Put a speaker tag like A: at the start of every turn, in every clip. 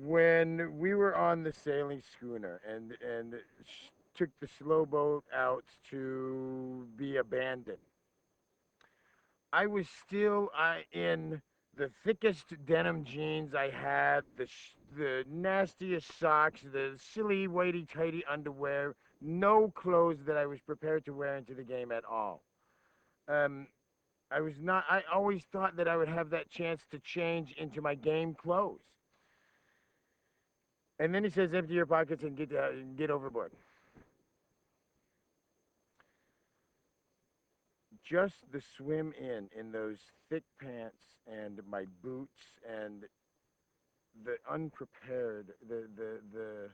A: when we were on the sailing schooner and took the slow boat out to be abandoned, I was still in the thickest denim jeans I had, the nastiest socks, the silly whitey tighty underwear, no clothes that I was prepared to wear into the game at all. Um, I was not. I always thought that I would have that chance to change into my game clothes. And then he says, "Empty your pockets and get overboard." Just the swim in those thick pants and my boots and the unprepared, the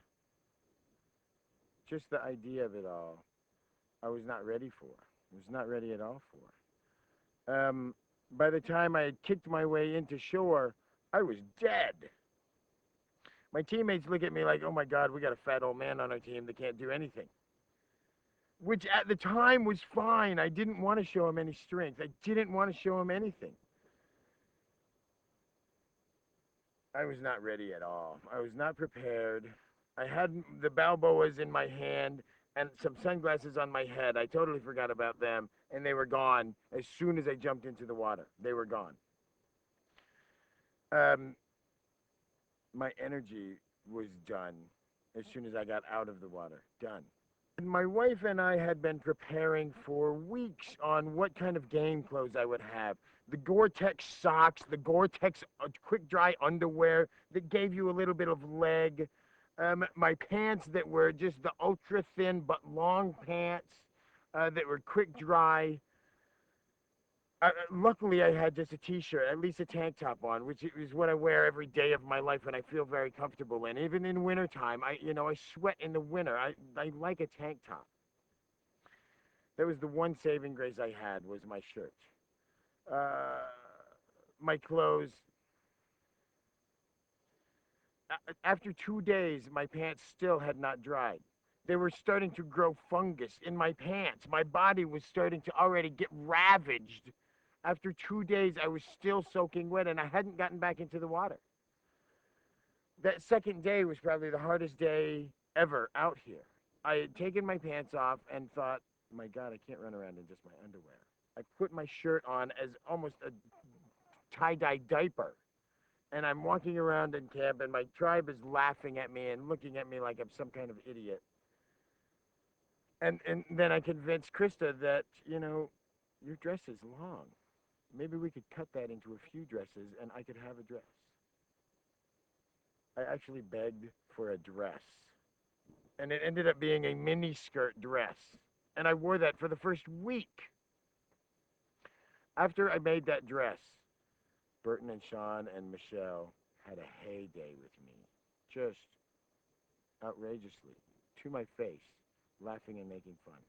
A: just the idea of it all, I was not ready for. I was not ready at all for. By the time I had kicked my way into shore, I was dead. My teammates look at me like, "Oh my God, we got a fat old man on our team that can't do anything." Which at the time was fine. I didn't want to show him any strength. I didn't want to show him anything. I was not ready at all. I was not prepared. I had the Balboas in my hand and some sunglasses on my head. I totally forgot about them, and they were gone as soon as I jumped into the water. They were gone. Um, my energy was done as soon as I got out of the water. Done. And my wife and I had been preparing for weeks on what kind of game clothes I would have. The Gore-Tex socks, the Gore-Tex quick dry underwear that gave you a little bit of leg, my pants that were just the ultra thin but long pants that were quick dry. Luckily, I had just a t-shirt, at least a tank top on, which is what I wear every day of my life, and I feel very comfortable in. Even in wintertime, I sweat in the winter. I like a tank top. That was the one saving grace I had was my shirt. Uh, my clothes. After 2 days, my pants still had not dried. They were starting to grow fungus in my pants. My body was starting to already get ravaged. After 2 days, I was still soaking wet, and I hadn't gotten back into the water. That second day was probably the hardest day ever out here. I had taken my pants off and thought, my God, I can't run around in just my underwear. I put my shirt on as almost a tie-dye diaper. And I'm walking around in camp, and my tribe is laughing at me and looking at me like I'm some kind of idiot. And then I convinced Krista that, your dress is long. Maybe we could cut that into a few dresses, and I could have a dress. I actually begged for a dress, and it ended up being a mini skirt dress. And I wore that for the first week. After I made that dress, Burton and Sean and Michelle had a heyday with me. Just outrageously, to my face, laughing and making fun.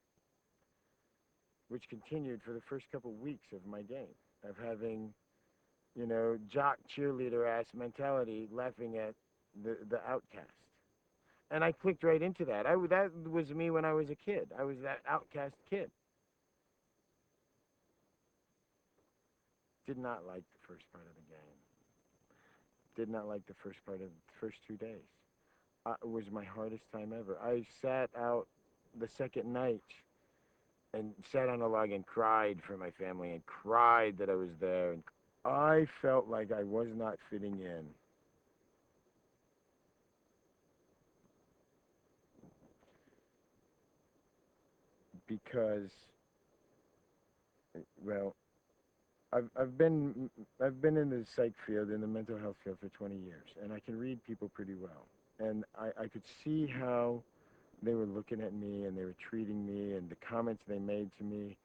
A: Which continued for the first couple weeks of my game, of having, jock cheerleader ass mentality, laughing at the outcast. And I clicked right into that. That was me when I was a kid. I was that outcast kid. Did not like the first part of the game. Did not like the first part of the first 2 days. It was my hardest time ever. I sat out the second night and sat on a log and cried for my family and cried that I was there. And I felt like I was not fitting in. Because, well, I've been in the psych field, in the mental health field for 20 years, and I can read people pretty well. And I could see how they were looking at me and they were treating me and the comments they made to me.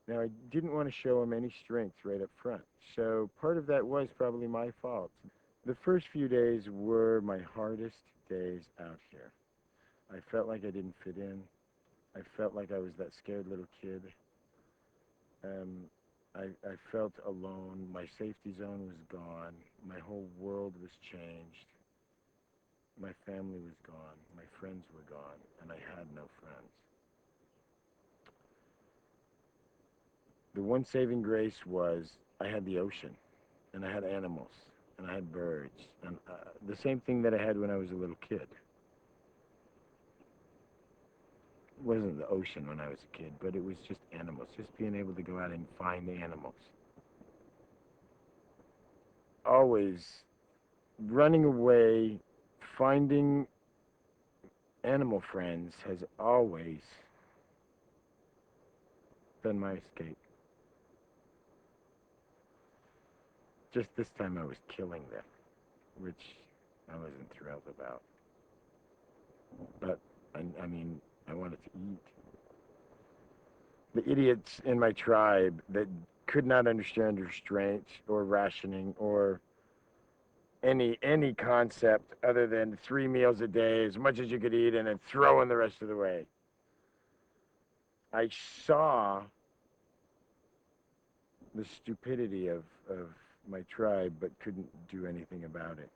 A: Now, I didn't want to show them any strength right up front. So part of that was probably my fault. The first few days were my hardest days out here. I felt like I didn't fit in. I felt like I was that scared little kid. Um, I felt alone. My safety zone was gone. My whole world was changed. My family was gone. My friends were gone. And I had no friends. The one saving grace was I had the ocean and I had animals. and I had birds, and the same thing that I had when I was a little kid. It wasn't the ocean when I was a kid, but it was just animals, just being able to go out and find the animals. Always running away, finding animal friends has always been my escape. Just this time I was killing them, which I wasn't thrilled about. But, I mean, I wanted to eat. The idiots in my tribe that could not understand restraint or rationing or any concept other than 3 meals a day, as much as you could eat, and then throwing the rest of the way. I saw the stupidity of my tribe, but couldn't do anything about it.